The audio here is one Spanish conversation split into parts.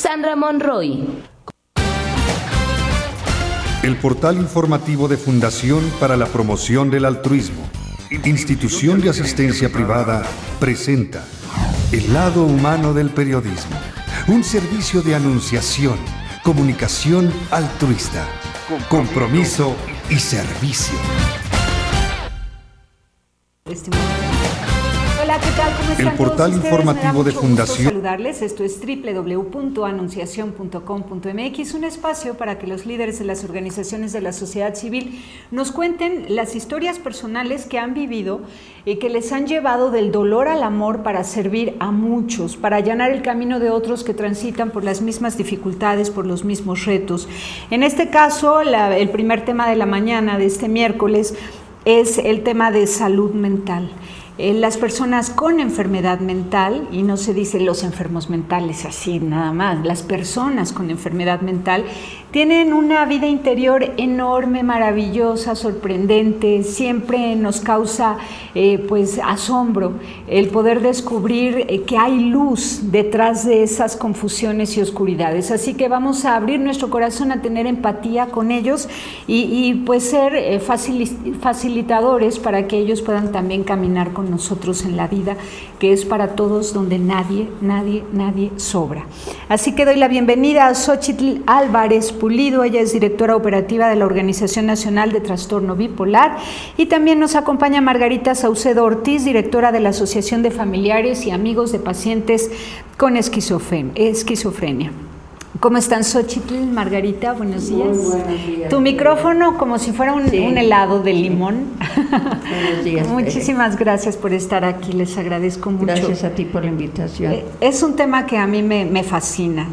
Sandra Monroy. El portal informativo de Fundación para la Promoción del Altruismo, institución de asistencia privada, presenta El lado humano del periodismo, un servicio de anunciación, comunicación altruista, compromiso y servicio. Hola, ¿qué tal? ¿Cómo están? El portal todos informativo de Fundación. Saludarles. Esto es www.anunciacion.com.mx, un espacio para que los líderes de las organizaciones de la sociedad civil nos cuenten las historias personales que han vivido y que les han llevado del dolor al amor para servir a muchos, para allanar el camino de otros que transitan por las mismas dificultades, por los mismos retos. En este caso, el primer tema de la mañana de este miércoles es el tema de salud mental. Las personas con enfermedad mental, y no se dice los enfermos mentales así nada más, las personas con enfermedad mental tienen una vida interior enorme, maravillosa, sorprendente, siempre nos causa pues asombro el poder descubrir que hay luz detrás de esas confusiones y oscuridades. Así que vamos a abrir nuestro corazón a tener empatía con ellos y pues ser facilitadores para que ellos puedan también caminar con nosotros en la vida, que es para todos, donde nadie sobra. Así que doy la bienvenida a Xochitl Álvarez Pulido. Ella es directora operativa de la Organización Nacional de Trastorno Bipolar, y también nos acompaña Margarita Saucedo Ortiz, directora de la Asociación de Familiares y Amigos de Pacientes con Esquizofrenia. ¿Cómo están, Xochitl, Margarita? Buenos días. Muy buenos días. Tu micrófono como si fuera un helado de limón. Buenos días. Muchísimas gracias por estar aquí, les agradezco mucho. Gracias a ti por la invitación. Es un tema que a mí me fascina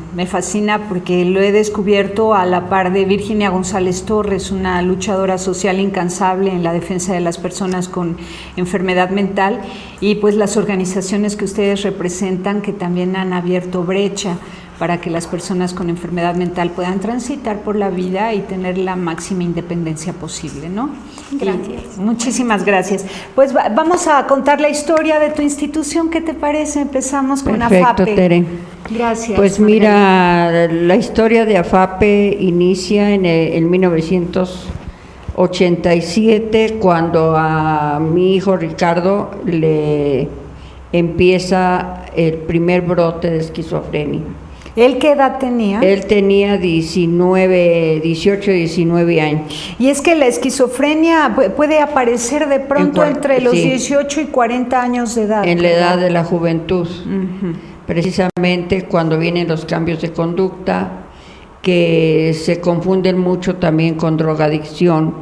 porque lo he descubierto a la par de Virginia González Torres, una luchadora social incansable en la defensa de las personas con enfermedad mental, y pues las organizaciones que ustedes representan, que también han abierto brecha para que las personas con enfermedad mental puedan transitar por la vida y tener la máxima independencia posible, ¿no? Gracias. Muchísimas gracias. Pues vamos a contar la historia de tu institución, ¿qué te parece? Empezamos con Perfecto, AFAPE. Tere. Gracias. Pues mira, la historia de AFAPE inicia en 1987, cuando a mi hijo Ricardo le empieza el primer brote de esquizofrenia. ¿Él qué edad tenía? Él tenía 18, 19 años. Y es que la esquizofrenia puede aparecer de pronto entre los 18 y 40 años de edad. En la edad de la juventud. Precisamente cuando vienen los cambios de conducta, que se confunden mucho también con drogadicción.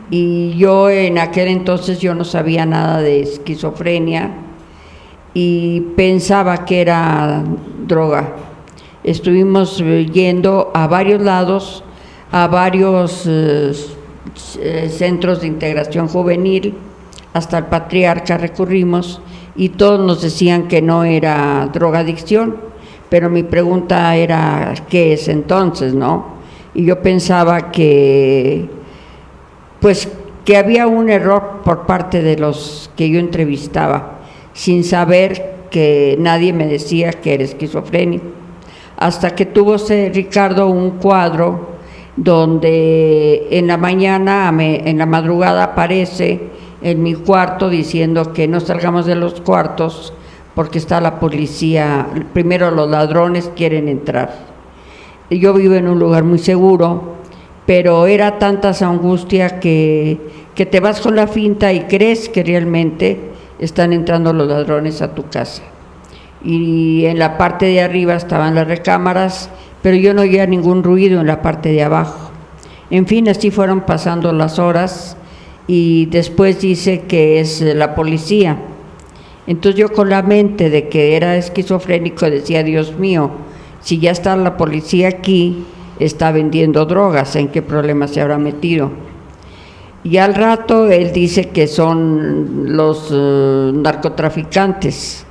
Y yo en aquel entonces yo no sabía nada de esquizofrenia y pensaba que era droga. Estuvimos yendo a varios lados, a varios centros de integración juvenil, hasta el Patriarca recurrimos, y todos nos decían que no era drogadicción, pero mi pregunta era, ¿qué es entonces, no? Y yo pensaba que había un error por parte de los que yo entrevistaba, sin saber que nadie me decía que era esquizofrénico. Hasta que tuvo Ricardo un cuadro donde en la madrugada aparece en mi cuarto diciendo que no salgamos de los cuartos porque está la policía, primero los ladrones quieren entrar. Yo vivo en un lugar muy seguro, pero era tanta esa angustia que te vas con la finta y crees que realmente están entrando los ladrones a tu casa. Y en la parte de arriba estaban las recámaras, pero yo no oía ningún ruido en la parte de abajo. En fin, así fueron pasando las horas, y después dice que es la policía. Entonces yo, con la mente de que era esquizofrénico, decía, Dios mío, si ya está la policía aquí, está vendiendo drogas, ¿en qué problema se habrá metido? Y al rato él dice que son los narcotraficantes.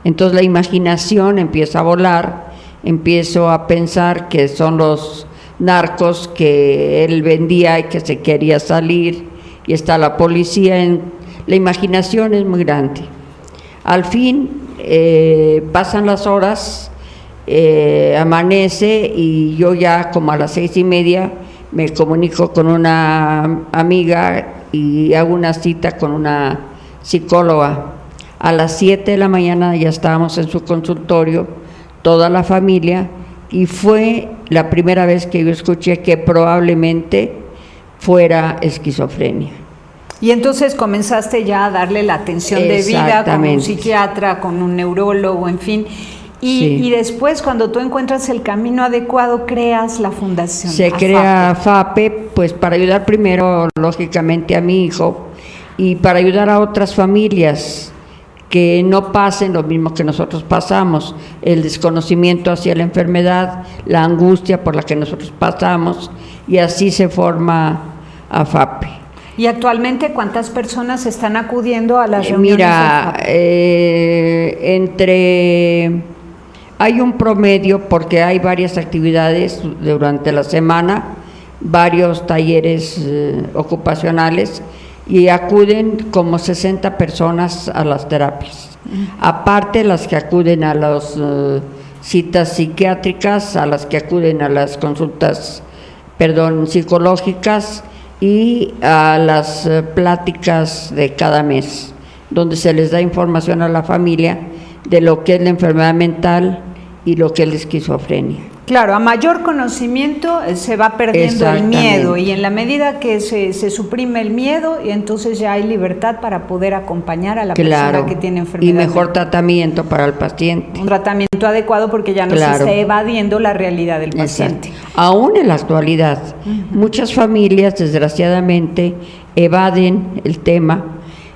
Entonces la imaginación empieza a volar, empiezo a pensar que son los narcos que él vendía y que se quería salir, y está la policía. La imaginación es muy grande. Al fin pasan las horas amanece y yo ya como a las 6:30 me comunico con una amiga y hago una cita con una psicóloga. A las 7 de la mañana ya estábamos en su consultorio, toda la familia, y fue la primera vez que yo escuché que probablemente fuera esquizofrenia. Y entonces comenzaste ya a darle la atención debida con un psiquiatra, con un neurólogo, en fin. Y después, cuando tú encuentras el camino adecuado, creas la fundación. Se crea FAPE, pues para ayudar primero, lógicamente, a mi hijo y para ayudar a otras familias que no pasen lo mismo que nosotros pasamos, el desconocimiento hacia la enfermedad, la angustia por la que nosotros pasamos, y así se forma a FAPE. ¿Y actualmente cuántas personas están acudiendo a las reuniones? Mira, hay un promedio porque hay varias actividades durante la semana, varios talleres ocupacionales, y acuden como 60 personas a las terapias. Aparte las que acuden a las citas psiquiátricas, a las que acuden a las consultas, psicológicas, y a las pláticas de cada mes, donde se les da información a la familia de lo que es la enfermedad mental y lo que es la esquizofrenia. Claro, a mayor conocimiento se va perdiendo el miedo, y en la medida que se suprime el miedo, y entonces ya hay libertad para poder acompañar a la persona que tiene enfermedad. Y mejor tratamiento para el paciente. Un tratamiento adecuado porque ya no se está evadiendo la realidad del paciente. Aún en la actualidad, muchas familias desgraciadamente evaden el tema,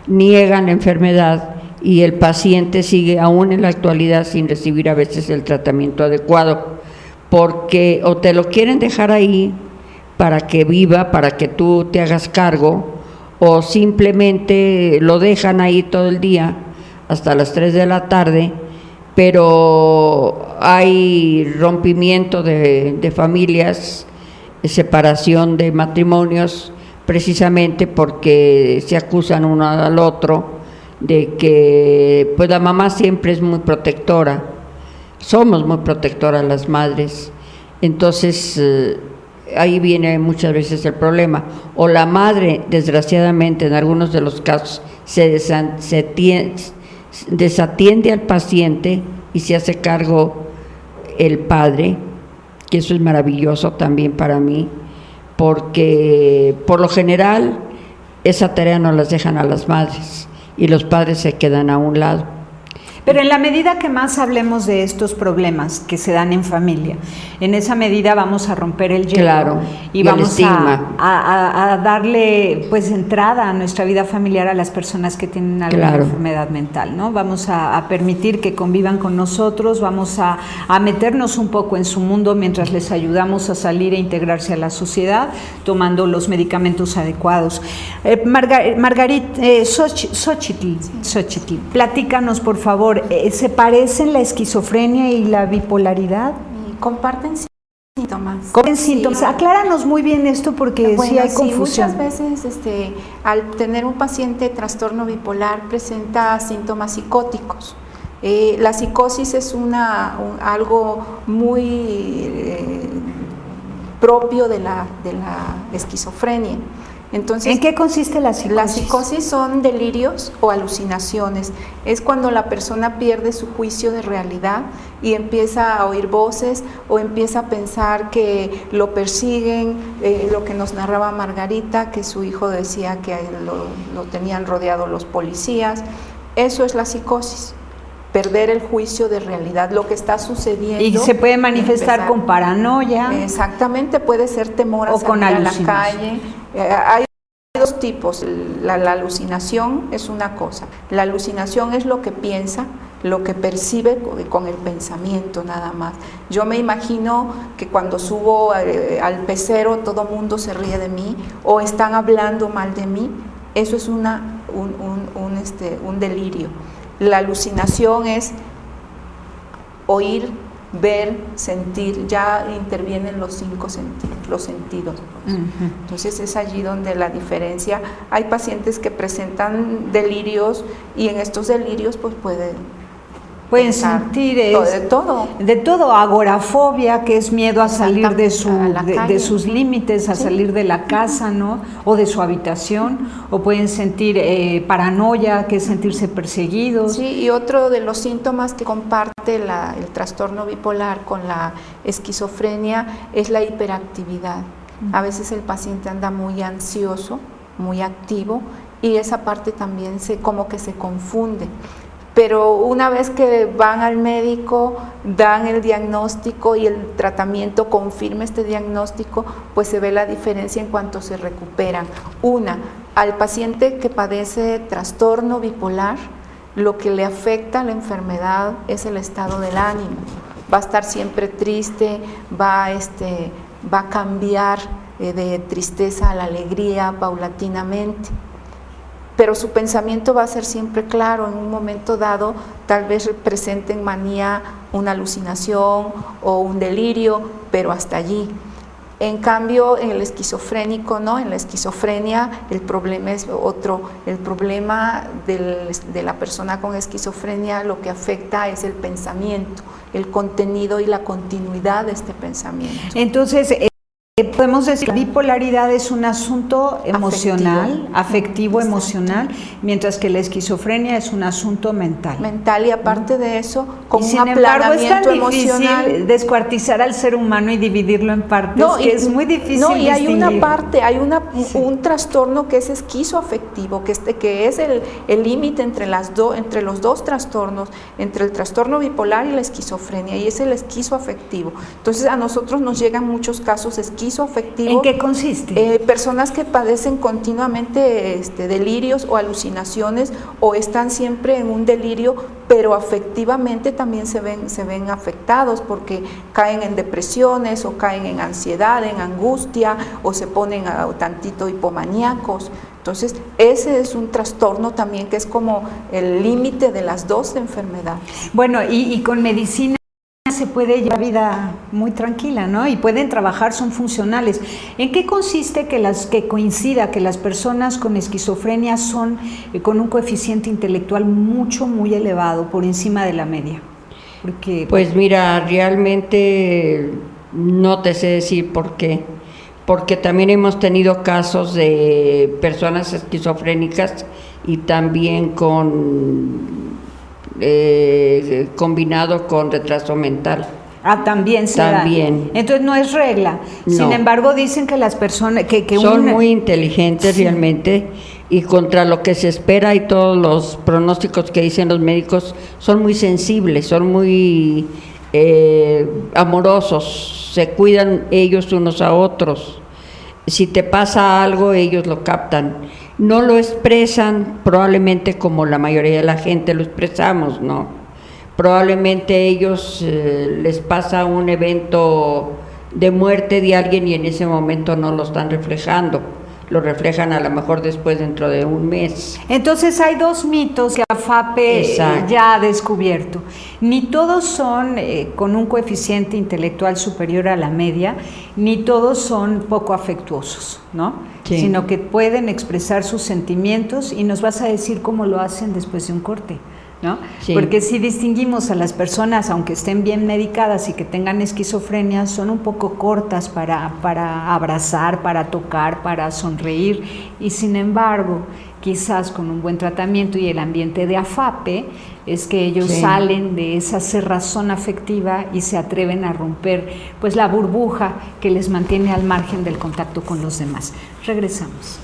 niegan la enfermedad, y el paciente sigue aún en la actualidad sin recibir a veces el tratamiento adecuado, porque o te lo quieren dejar ahí para que viva, para que tú te hagas cargo, o simplemente lo dejan ahí todo el día hasta las 3 de la tarde, pero hay rompimiento de familias, separación de matrimonios, precisamente porque se acusan uno al otro de que pues la mamá siempre es muy protectora. Somos muy protectoras las madres, entonces ahí viene muchas veces el problema. O la madre, desgraciadamente, en algunos de los casos, desatiende al paciente y se hace cargo el padre, que eso es maravilloso también para mí, porque por lo general esa tarea no las dejan a las madres y los padres se quedan a un lado. Pero en la medida que más hablemos de estos problemas que se dan en familia, en esa medida vamos a romper el hielo y vamos a darle pues entrada a nuestra vida familiar a las personas que tienen alguna enfermedad mental, ¿no? Vamos a permitir que convivan con nosotros, vamos a meternos un poco en su mundo mientras les ayudamos a salir e integrarse a la sociedad, tomando los medicamentos adecuados. Margarita Xochitl, platícanos por favor. ¿Se parecen la esquizofrenia y la bipolaridad? Comparten síntomas. ¿Comparten síntomas? Sí. Acláranos muy bien esto porque sí hay confusión. Muchas veces al tener un paciente trastorno bipolar presenta síntomas psicóticos. La psicosis es algo muy propio de la esquizofrenia. Entonces, ¿en qué consiste la psicosis? La psicosis son delirios o alucinaciones. Es cuando la persona pierde su juicio de realidad y empieza a oír voces o empieza a pensar que lo persiguen, lo que nos narraba Margarita, que su hijo decía que lo tenían rodeado los policías. Eso es la psicosis. Perder el juicio de realidad, lo que está sucediendo. Y se puede manifestar con paranoia. Exactamente, puede ser temor a salir a la calle. Hay dos tipos. La alucinación es una cosa. La alucinación es lo que piensa, lo que percibe con el pensamiento nada más. Yo me imagino que cuando subo al pecero todo mundo se ríe de mí o están hablando mal de mí. Eso es un delirio. La alucinación es oír, ver, sentir, ya intervienen los 5 sentidos, los sentidos. Entonces es allí donde la diferencia. Hay pacientes que presentan delirios y en estos delirios pues Pueden pensar sentir de todo, agorafobia, que es miedo a salir de Exactamente, sus límites, a Sí. salir de la casa, ¿no? O de su habitación, o pueden sentir paranoia, que es sentirse perseguidos. Sí, y otro de los síntomas que comparte el trastorno bipolar con la esquizofrenia es la hiperactividad. A veces el paciente anda muy ansioso, muy activo, y esa parte también como que se confunde. Pero una vez que van al médico, dan el diagnóstico y el tratamiento confirma este diagnóstico, pues se ve la diferencia en cuanto se recuperan. Al paciente que padece trastorno bipolar, lo que le afecta a la enfermedad es el estado del ánimo. Va a estar siempre triste, va a cambiar de tristeza a la alegría paulatinamente. Pero su pensamiento va a ser siempre claro. En un momento dado tal vez presenten manía, una alucinación o un delirio, pero hasta allí. En cambio, en el esquizofrénico, ¿no? En la esquizofrenia el problema es otro. El problema de la persona con esquizofrenia lo que afecta es el pensamiento, el contenido y la continuidad de este pensamiento. Entonces, podemos decir que la bipolaridad es un asunto emocional, afectivo, emocional, mientras que la esquizofrenia es un asunto mental. Mental, y aparte de eso, con y un sin embargo, es tan emocional. difícil descuartizar al ser humano y dividirlo en partes, que es muy difícil y hay distinguir. un trastorno que es esquizoafectivo, que es el límite entre los dos trastornos, entre el trastorno bipolar y la esquizofrenia, y es el esquizoafectivo. Entonces, a nosotros nos llegan muchos casos esquizoafectivos. ¿En qué consiste? Personas que padecen continuamente delirios o alucinaciones, o están siempre en un delirio, pero afectivamente también se ven afectados porque caen en depresiones o caen en ansiedad, en angustia, o se ponen tantito hipomaníacos. Entonces, ese es un trastorno también que es como el límite de las dos enfermedades. Bueno, y con medicina se puede llevar vida muy tranquila, ¿no? Y pueden trabajar, son funcionales. ¿En qué consiste que coincida que las personas con esquizofrenia son con un coeficiente intelectual muy elevado, por encima de la media? Pues mira, realmente no te sé decir por qué, porque también hemos tenido casos de personas esquizofrénicas y también combinado con retraso mental. También se da. Entonces no es regla. No. Sin embargo, dicen que las personas son muy inteligentes realmente, y contra lo que se espera y todos los pronósticos que dicen los médicos, son muy sensibles, son muy amorosos, se cuidan ellos unos a otros. Si te pasa algo, ellos lo captan. No lo expresan probablemente como la mayoría de la gente lo expresamos, ¿no? Probablemente ellos les pasa un evento de muerte de alguien y en ese momento no lo están reflejando, lo reflejan a lo mejor después, dentro de un mes. Entonces hay dos mitos que AFAPE ya ha descubierto. Ni todos son con un coeficiente intelectual superior a la media, ni todos son poco afectuosos, ¿no? Sí. Sino que pueden expresar sus sentimientos, y nos vas a decir cómo lo hacen después de un corte, ¿no? Sí. Porque si distinguimos a las personas, aunque estén bien medicadas y que tengan esquizofrenia, son un poco cortas para abrazar, para tocar, para sonreír, y sin embargo, quizás con un buen tratamiento y el ambiente de AFAPE, es que ellos salen de esa cerrazón afectiva y se atreven a romper pues la burbuja que les mantiene al margen del contacto con los demás. Regresamos.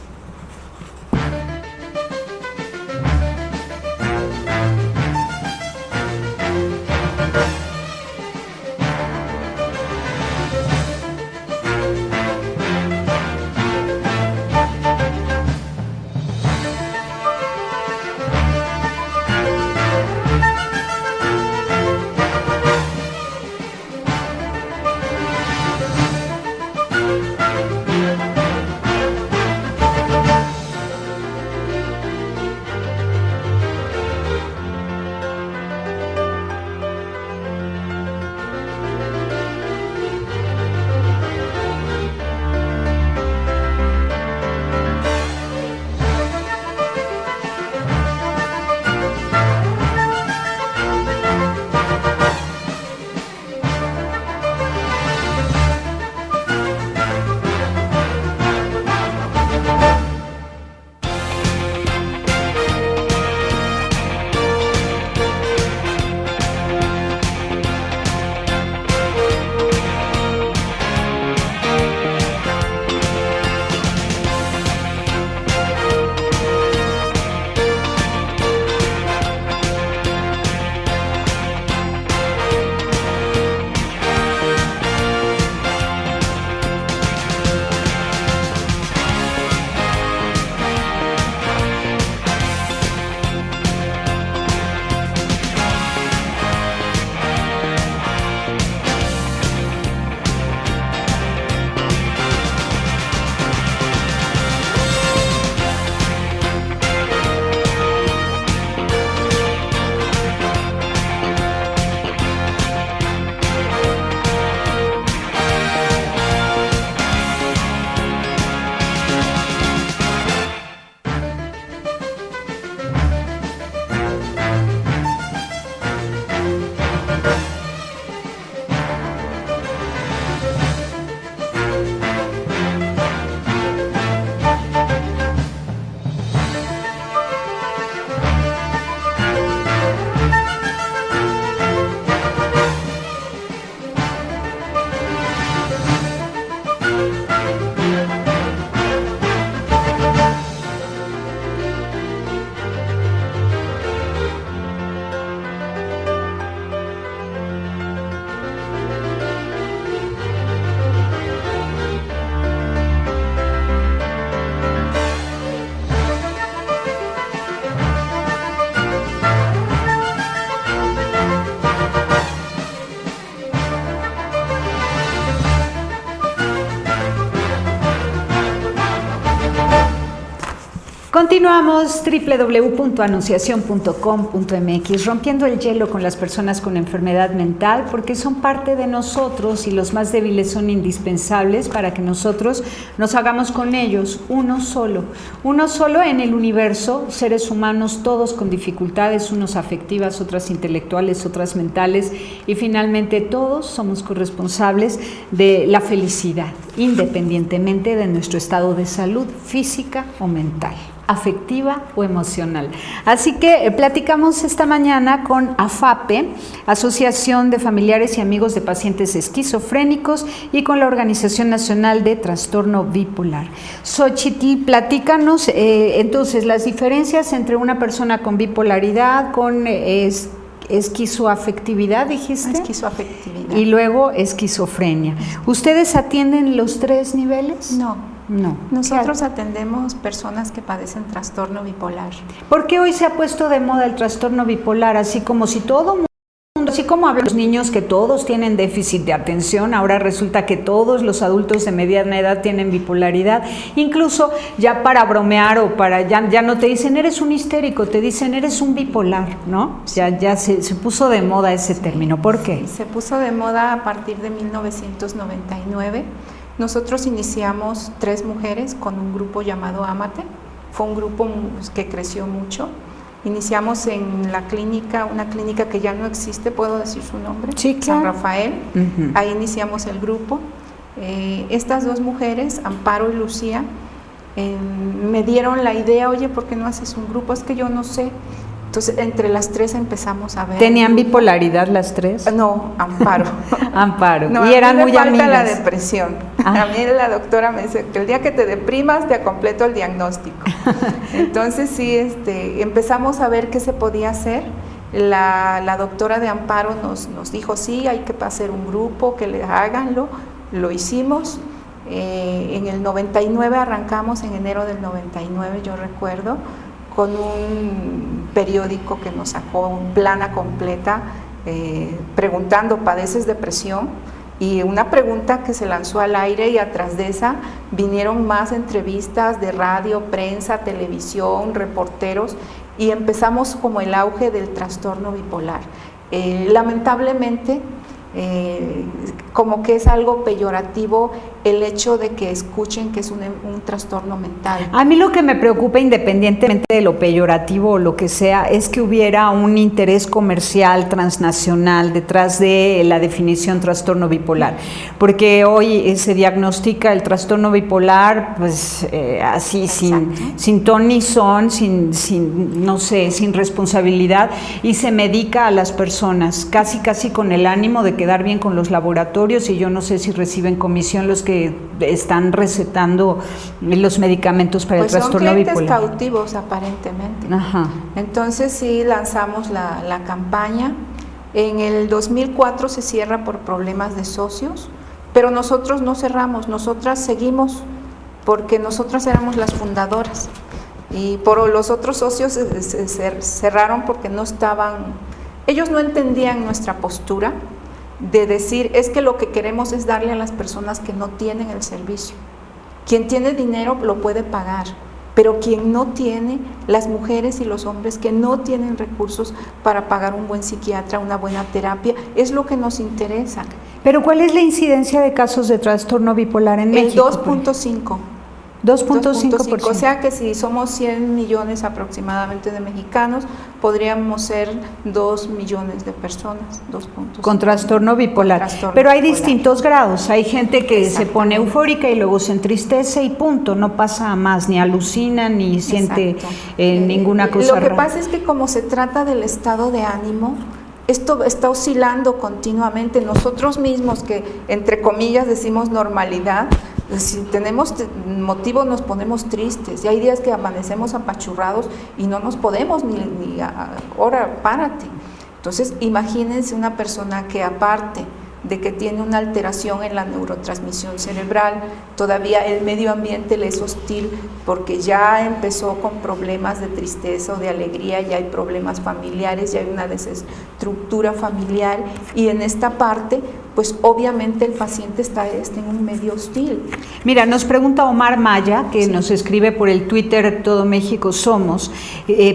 Continuamos, www.anunciacion.com.mx, rompiendo el hielo con las personas con enfermedad mental, porque son parte de nosotros y los más débiles son indispensables para que nosotros nos hagamos con ellos uno solo en el universo, seres humanos todos con dificultades, unos afectivas, otras intelectuales, otras mentales, y finalmente todos somos corresponsables de la felicidad, independientemente de nuestro estado de salud física o mental, afectiva o emocional. Así que platicamos esta mañana con AFAPE, Asociación de Familiares y Amigos de Pacientes Esquizofrénicos, y con la Organización Nacional de Trastorno Bipolar. Xochitl, platícanos entonces las diferencias entre una persona con bipolaridad, con esquizoafectividad, dijiste. Esquizoafectividad. Y luego esquizofrenia. ¿Ustedes atienden los 3 niveles? No. Nosotros atendemos personas que padecen trastorno bipolar. ¿Por qué hoy se ha puesto de moda el trastorno bipolar? Así como si todo mundo, así como hablan los niños que todos tienen déficit de atención, ahora resulta que todos los adultos de mediana edad tienen bipolaridad. Incluso ya para bromear o para ya no te dicen eres un histérico, te dicen eres un bipolar, ¿no? Ya se puso de moda ese término. ¿Por qué? Se puso de moda a partir de 1999. Nosotros iniciamos 3 mujeres con un grupo llamado Amate. Fue un grupo que creció mucho. Iniciamos en la clínica, una clínica que ya no existe, ¿puedo decir su nombre? Sí, claro. San Rafael. Ahí iniciamos el grupo. Estas 2 mujeres, Amparo y Lucía, me dieron la idea, oye, ¿por qué no haces un grupo? Es que yo no sé. Entonces, entre las 3 empezamos a ver. ¿Tenían bipolaridad las 3? No, Amparo. Amparo. No, y eran muy amigas. Me falta la depresión. A mí la doctora me dice que el día que te deprimas te completo el diagnóstico. Entonces sí, empezamos a ver qué se podía hacer. La doctora de Amparo nos dijo, sí, hay que hacer un grupo, que le háganlo. Lo hicimos. En el 99 arrancamos, en enero del 99, yo recuerdo, con un periódico que nos sacó un plana completa preguntando, ¿padeces depresión? Y una pregunta que se lanzó al aire, y atrás de esa vinieron más entrevistas de radio, prensa, televisión, reporteros, y empezamos como el auge del trastorno bipolar. Lamentablemente, como que es algo peyorativo el hecho de que escuchen que es un trastorno mental. A mí lo que me preocupa, independientemente de lo peyorativo o lo que sea, es que hubiera un interés comercial transnacional detrás de la definición trastorno bipolar, porque hoy se diagnostica el trastorno bipolar pues así sin ton ni son, no sé, sin responsabilidad, y se medica a las personas casi con el ánimo de quedar bien con los laboratorios, y yo no sé si reciben comisión los que están recetando los medicamentos para el trastorno bipolar. Son clientes cautivos aparentemente. Ajá. Entonces sí lanzamos la campaña. En el 2004 se cierra por problemas de socios, pero nosotros no cerramos, nosotras seguimos, porque nosotras éramos las fundadoras, y por los otros socios se cerraron porque ellos no entendían nuestra postura de decir, es que lo que queremos es darle a las personas que no tienen el servicio. Quien tiene dinero lo puede pagar, pero quien no tiene, las mujeres y los hombres que no tienen recursos para pagar un buen psiquiatra, una buena terapia, es lo que nos interesa. Pero ¿cuál es la incidencia de casos de trastorno bipolar en México? El 2.5%. 2.5%. O sea que si somos 100 millones aproximadamente de mexicanos, podríamos ser 2 millones de personas, 2.5. Con trastorno bipolar. Pero hay distintos grados. Hay gente que se pone eufórica y luego se entristece y punto. No pasa a más, ni alucina, ni siente ninguna cosa rara. Lo que pasa es que como se trata del estado de ánimo, esto está oscilando continuamente. Nosotros mismos, que entre comillas decimos normalidad, si tenemos motivo nos ponemos tristes, y hay días que amanecemos apachurrados y no nos podemos ni ahora párate. Entonces imagínense una persona que aparte de que tiene una alteración en la neurotransmisión cerebral. Todavía el medio ambiente le es hostil porque ya empezó con problemas de tristeza o de alegría, ya hay problemas familiares, ya hay una desestructura familiar, y en esta parte pues obviamente el paciente está en un medio hostil. Mira, nos pregunta Omar Maya, que sí, nos escribe por el Twitter Todo México Somos,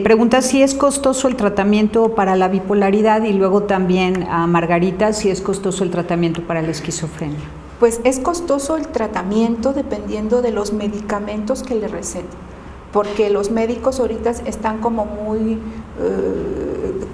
pregunta si es costoso el tratamiento para la bipolaridad, y luego también a Margarita si es costoso el tratamiento para la esquizofrenia. Pues es costoso el tratamiento dependiendo de los medicamentos que le receten, porque los médicos ahorita están como muy,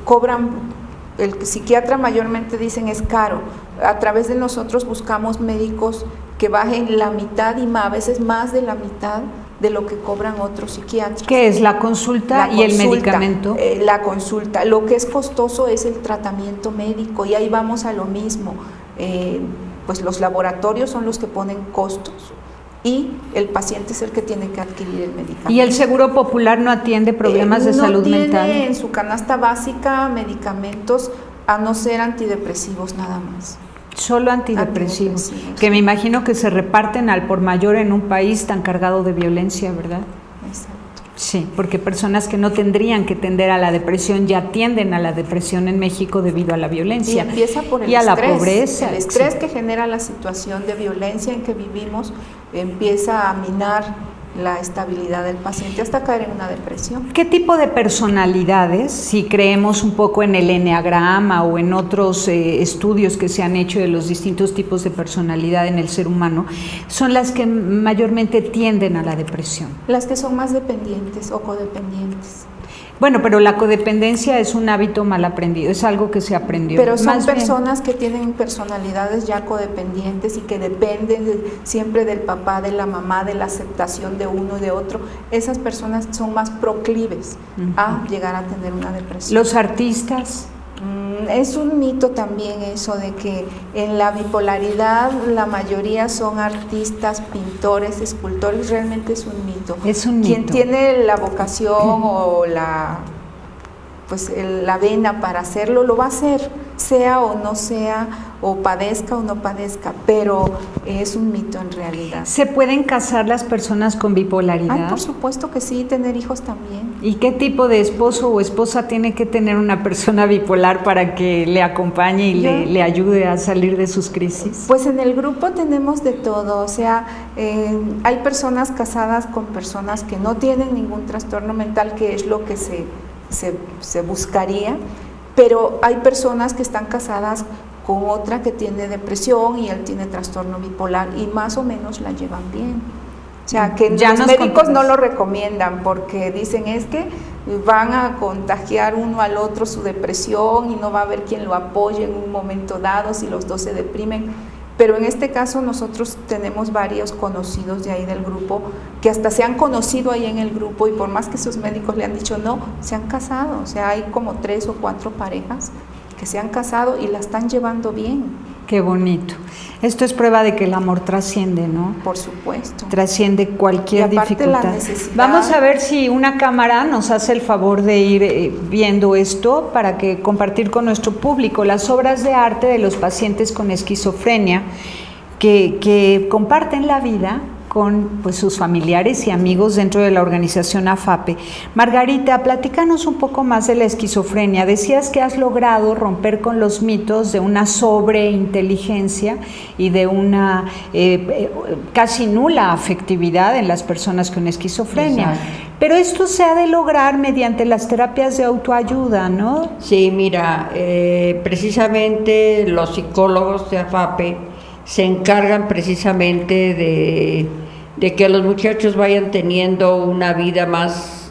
cobran. El psiquiatra mayormente dicen es caro. A través de nosotros buscamos médicos que bajen la mitad y más, a veces más de la mitad de lo que cobran otros psiquiatras. ¿Qué es la consulta y el medicamento? La consulta. Lo que es costoso es el tratamiento médico, y ahí vamos a lo mismo. Pues los laboratorios son los que ponen costos y el paciente es el que tiene que adquirir el medicamento. ¿Y el Seguro Popular no atiende problemas de salud mental? No tiene en su canasta básica medicamentos, a no ser antidepresivos nada más. Solo antidepresivos, que me imagino que se reparten al por mayor en un país tan cargado de violencia, ¿verdad? Exacto. Sí, porque personas que no tendrían que tender a la depresión ya tienden a la depresión en México debido a la violencia. Y empieza por el y a estrés, la pobreza. El estrés, sí, que genera la situación de violencia en que vivimos empieza a minar la estabilidad del paciente hasta caer en una depresión. ¿Qué tipo de personalidades, si creemos un poco en el eneagrama o en otros estudios que se han hecho de los distintos tipos de personalidad en el ser humano, son las que mayormente tienden a la depresión? Las que son más dependientes o codependientes. Bueno, pero la codependencia es un hábito mal aprendido, es algo que se aprendió. Pero son personas que tienen personalidades ya codependientes y que dependen siempre del papá, de la mamá, de la aceptación de uno y de otro. Esas personas son más proclives a llegar a tener una depresión. ¿Los artistas? Es un mito también eso de que en la bipolaridad la mayoría son artistas, pintores, escultores. Realmente es un mito. Es un mito. Quien tiene la vocación o la vena para hacerlo, lo va a hacer, sea o no sea, o padezca o no padezca, pero es un mito en realidad. ¿Se pueden casar las personas con bipolaridad? Por supuesto que sí, tener hijos también. ¿Y qué tipo de esposo o esposa tiene que tener una persona bipolar para que le acompañe y le ayude a salir de sus crisis? Pues en el grupo tenemos de todo, o sea, hay personas casadas con personas que no tienen ningún trastorno mental, que es lo que se buscaría, pero hay personas que están casadas con otra que tiene depresión y él tiene trastorno bipolar y más o menos la llevan bien. O sea, que los médicos no lo recomiendan porque dicen es que van a contagiar uno al otro su depresión y no va a haber quien lo apoye en un momento dado si los dos se deprimen. Pero en este caso nosotros tenemos varios conocidos de ahí del grupo que hasta se han conocido ahí en el grupo y por más que sus médicos le han dicho no, se han casado. O sea, hay como 3 o 4 parejas que se han casado y la están llevando bien. Qué bonito. Esto es prueba de que el amor trasciende, ¿no? Por supuesto. Trasciende cualquier dificultad. La necesidad. Vamos a ver si una cámara nos hace el favor de ir viendo esto para que compartir con nuestro público las obras de arte de los pacientes con esquizofrenia que comparten la vida con sus familiares y amigos dentro de la organización AFAPE. Margarita, platícanos un poco más de la esquizofrenia. Decías que has logrado romper con los mitos de una sobreinteligencia y de una casi nula afectividad en las personas con esquizofrenia. Exacto. Pero esto se ha de lograr mediante las terapias de autoayuda, ¿no? Sí, mira, precisamente los psicólogos de AFAPE se encargan precisamente de que los muchachos vayan teniendo una vida más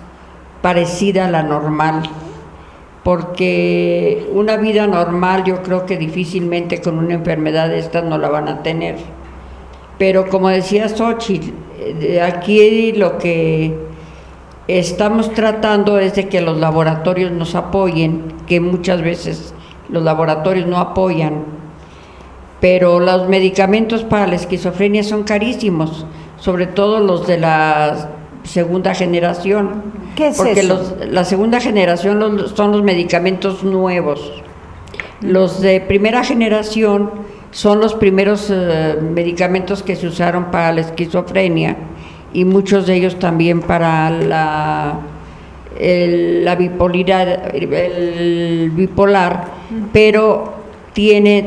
parecida a la normal, porque una vida normal yo creo que difícilmente con una enfermedad de estas no la van a tener. Pero como decía Xochitl, aquí lo que estamos tratando es de que los laboratorios nos apoyen, que muchas veces los laboratorios no apoyan. Pero los medicamentos para la esquizofrenia son carísimos, sobre todo los de la segunda generación. ¿Qué es porque eso? La segunda generación son los medicamentos nuevos. Los de primera generación son los primeros medicamentos que se usaron para la esquizofrenia y muchos de ellos también para la bipolaridad, el bipolar, pero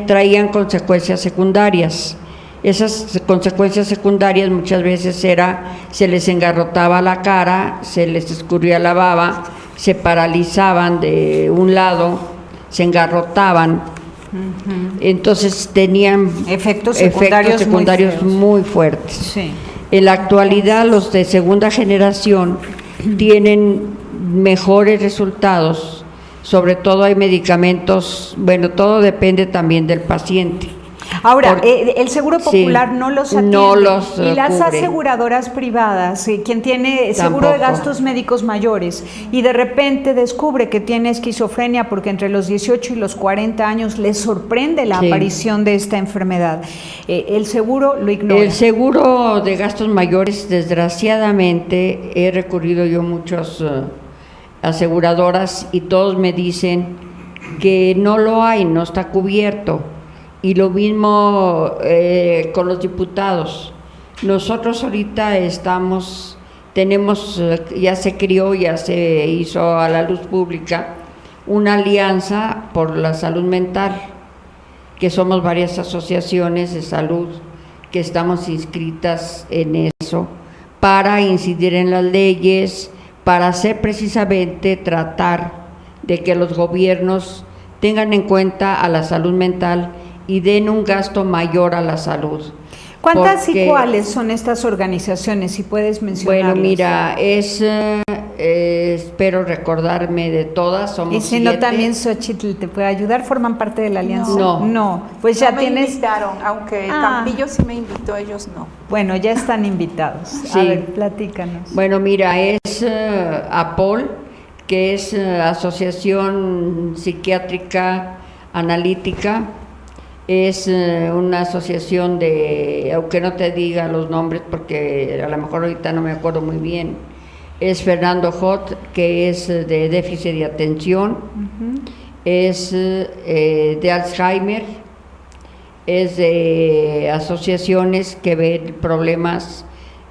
traían consecuencias secundarias. Esas consecuencias secundarias muchas veces se les engarrotaba la cara, se les escurría la baba, se paralizaban de un lado, se engarrotaban. Entonces tenían efectos secundarios muy fuertes. Sí. En la actualidad los de segunda generación tienen mejores resultados, sobre todo hay medicamentos, bueno, todo depende también del paciente. Ahora, el Seguro Popular no los atiende, y las cubre. aseguradoras privadas, quien tiene seguro de gastos médicos mayores y de repente descubre que tiene esquizofrenia porque entre los 18 y los 40 años les sorprende la aparición de esta enfermedad, el seguro lo ignora. El seguro de gastos mayores, desgraciadamente, he recurrido yo a muchas aseguradoras y todos me dicen que no lo hay, no está cubierto. Y lo mismo con los diputados. Nosotros ahorita ya se creó, ya se hizo a la luz pública una alianza por la salud mental, que somos varias asociaciones de salud que estamos inscritas en eso, para incidir en las leyes, para hacer precisamente tratar de que los gobiernos tengan en cuenta a la salud mental y den un gasto mayor a la salud. ¿Cuántas y cuáles son estas organizaciones, si puedes mencionarlas? Bueno, mira, espero recordarme de todas, somos y si no, 7. también Xochitl te puede ayudar, ¿forman parte de la alianza? No. Pues ya no tienes... me invitaron, aunque Campillo sí me invitó, ellos no. Bueno, ya están invitados. Sí. A ver, platícanos. Bueno, mira, es APOL, que es Asociación Psiquiátrica Analítica. Es una asociación aunque no te diga los nombres porque a lo mejor ahorita no me acuerdo muy bien, es Fernando Hot, que es de déficit de atención, es de Alzheimer, es de asociaciones que ven problemas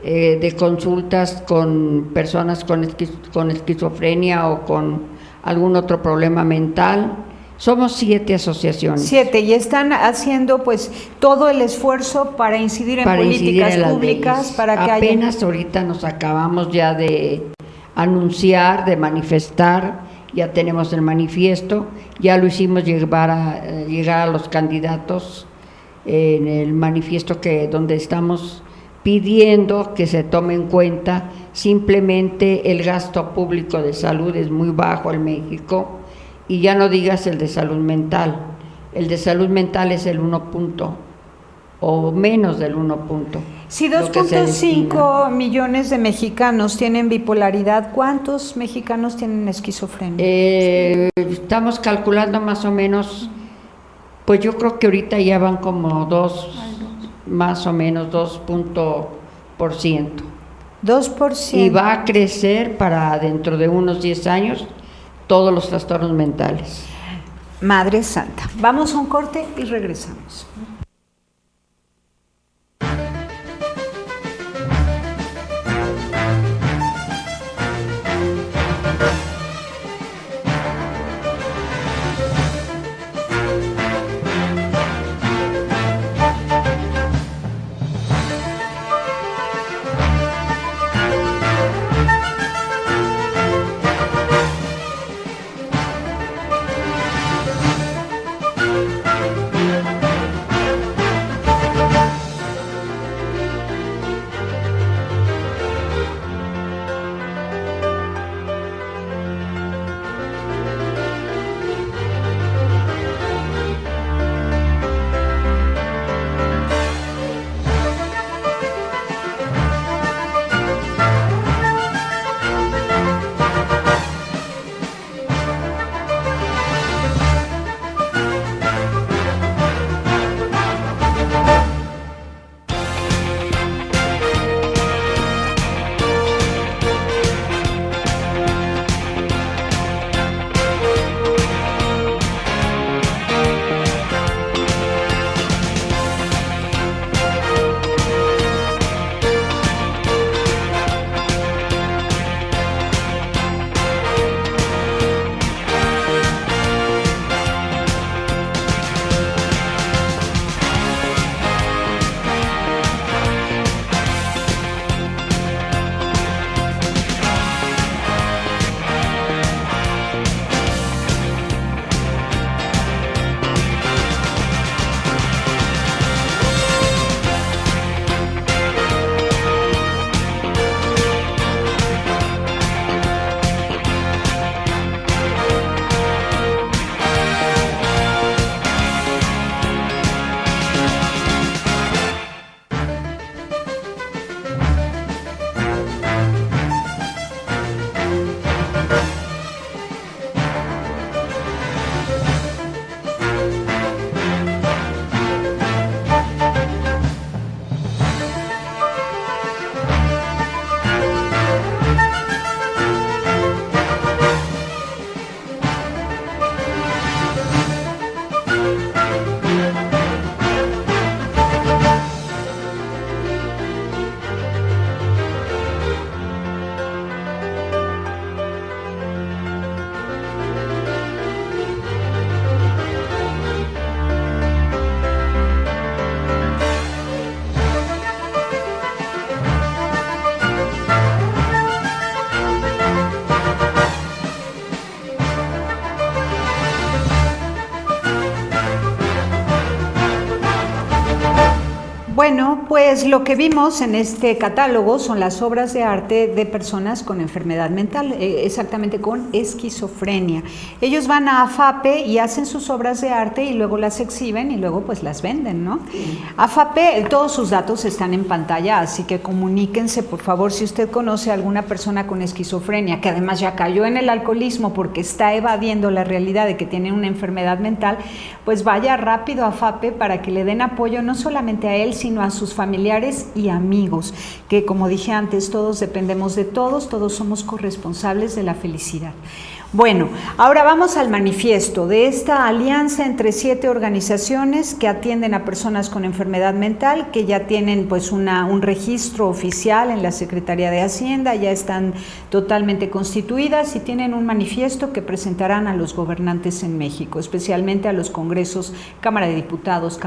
de consultas con personas con esquizofrenia o con algún otro problema mental. Somos 7 asociaciones. 7, y están haciendo pues todo el esfuerzo para incidir en políticas públicas, para que apenas ahorita nos acabamos ya de anunciar, de manifestar, ya tenemos el manifiesto, ya lo hicimos llegar a los candidatos en el manifiesto donde estamos pidiendo que se tome en cuenta simplemente el gasto público de salud es muy bajo en México. Y ya no digas el de salud mental. El de salud mental es el 1 punto, o menos del 1 punto. Si 2.5 millones de mexicanos tienen bipolaridad, ¿cuántos mexicanos tienen esquizofrenia? Estamos calculando más o menos, pues yo creo que ahorita ya van como más o menos 2%. 2%. Y va a crecer para dentro de unos 10 años todos los trastornos mentales. Madre Santa. Vamos a un corte y regresamos. Bueno, pues lo que vimos en este catálogo son las obras de arte de personas con enfermedad mental, exactamente con esquizofrenia. Ellos van a AFAPE y hacen sus obras de arte y luego las exhiben y luego pues las venden, ¿no? Sí. AFAPE, todos sus datos están en pantalla, así que comuníquense, por favor, si usted conoce a alguna persona con esquizofrenia, que además ya cayó en el alcoholismo porque está evadiendo la realidad de que tiene una enfermedad mental, pues vaya rápido a AFAPE para que le den apoyo no solamente a él, sino a sus familiares y amigos, que como dije antes, todos dependemos de todos somos corresponsables de la felicidad. Bueno, ahora vamos al manifiesto de esta alianza entre 7 organizaciones que atienden a personas con enfermedad mental, que ya tienen pues un registro oficial en la Secretaría de Hacienda, ya están totalmente constituidas y tienen un manifiesto que presentarán a los gobernantes en México, especialmente a los congresos, Cámara de Diputados,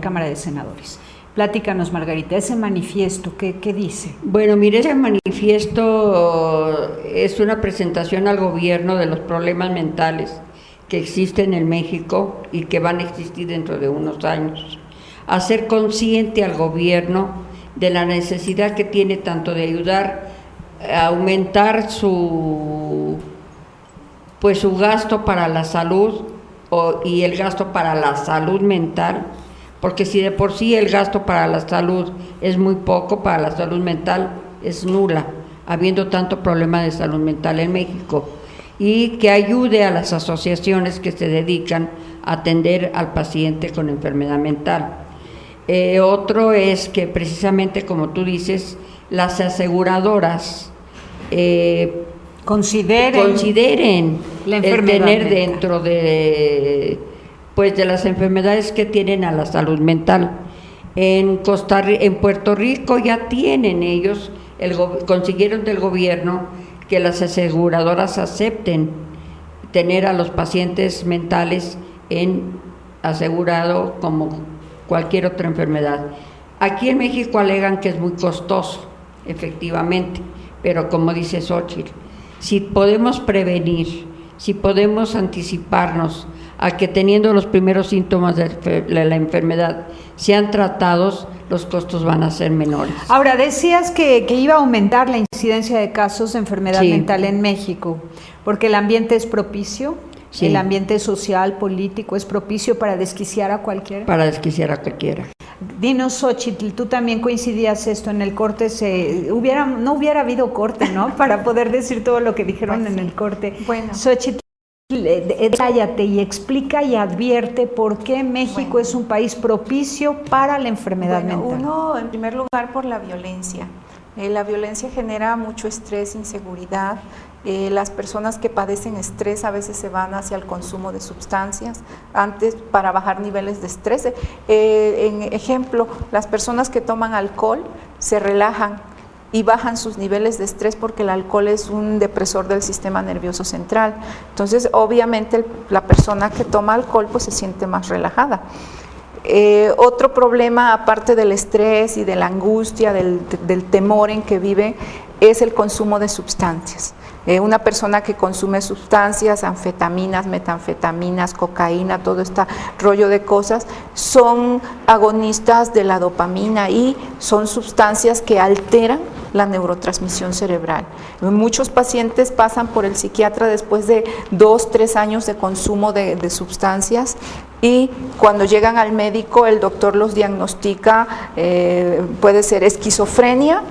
Cámara de Senadores. Platícanos, Margarita, ese manifiesto, ¿qué dice? Bueno, mire, ese manifiesto es una presentación al gobierno de los problemas mentales que existen en México y que van a existir dentro de unos años. Hacer consciente al gobierno de la necesidad que tiene tanto de ayudar a aumentar su gasto para la salud y el gasto para la salud mental, porque si de por sí el gasto para la salud es muy poco, para la salud mental es nula, habiendo tanto problema de salud mental en México, y que ayude a las asociaciones que se dedican a atender al paciente con enfermedad mental. Otro es que precisamente, como tú dices, las aseguradoras consideren la el enfermedad tener mental dentro de las enfermedades que tienen a la salud mental. En Puerto Rico ya tienen ellos, consiguieron del gobierno que las aseguradoras acepten tener a los pacientes mentales asegurado como cualquier otra enfermedad. Aquí en México alegan que es muy costoso, efectivamente, pero como dice Xóchitl, si podemos prevenir, si podemos anticiparnos a que teniendo los primeros síntomas de la enfermedad sean tratados, los costos van a ser menores. Ahora, decías que iba a aumentar la incidencia de casos de enfermedad mental en México, porque el ambiente es propicio, el ambiente social, político, es propicio para desquiciar a cualquiera. Para desquiciar a cualquiera. Dinos, Xóchitl, tú también coincidías esto en el corte, no hubiera habido corte, ¿no? Para poder decir todo lo que dijeron en el corte. Bueno. Xóchitl, detállate y explica y advierte por qué México es un país propicio para la enfermedad mental. Uno, en primer lugar, por la violencia. La violencia genera mucho estrés, inseguridad. Las personas que padecen estrés a veces se van hacia el consumo de sustancias antes para bajar niveles de estrés. En ejemplo, las personas que toman alcohol se relajan y bajan sus niveles de estrés porque el alcohol es un depresor del sistema nervioso central. Entonces, obviamente, la persona que toma alcohol pues se siente más relajada. Otro problema, aparte del estrés y de la angustia, del temor en que vive, es el consumo de sustancias. Una persona que consume sustancias, anfetaminas, metanfetaminas, cocaína, todo este rollo de cosas, son agonistas de la dopamina y son sustancias que alteran la neurotransmisión cerebral. Muchos pacientes pasan por el psiquiatra después de 2-3 años de consumo de sustancias y cuando llegan al médico el doctor los diagnostica, puede ser esquizofrenia,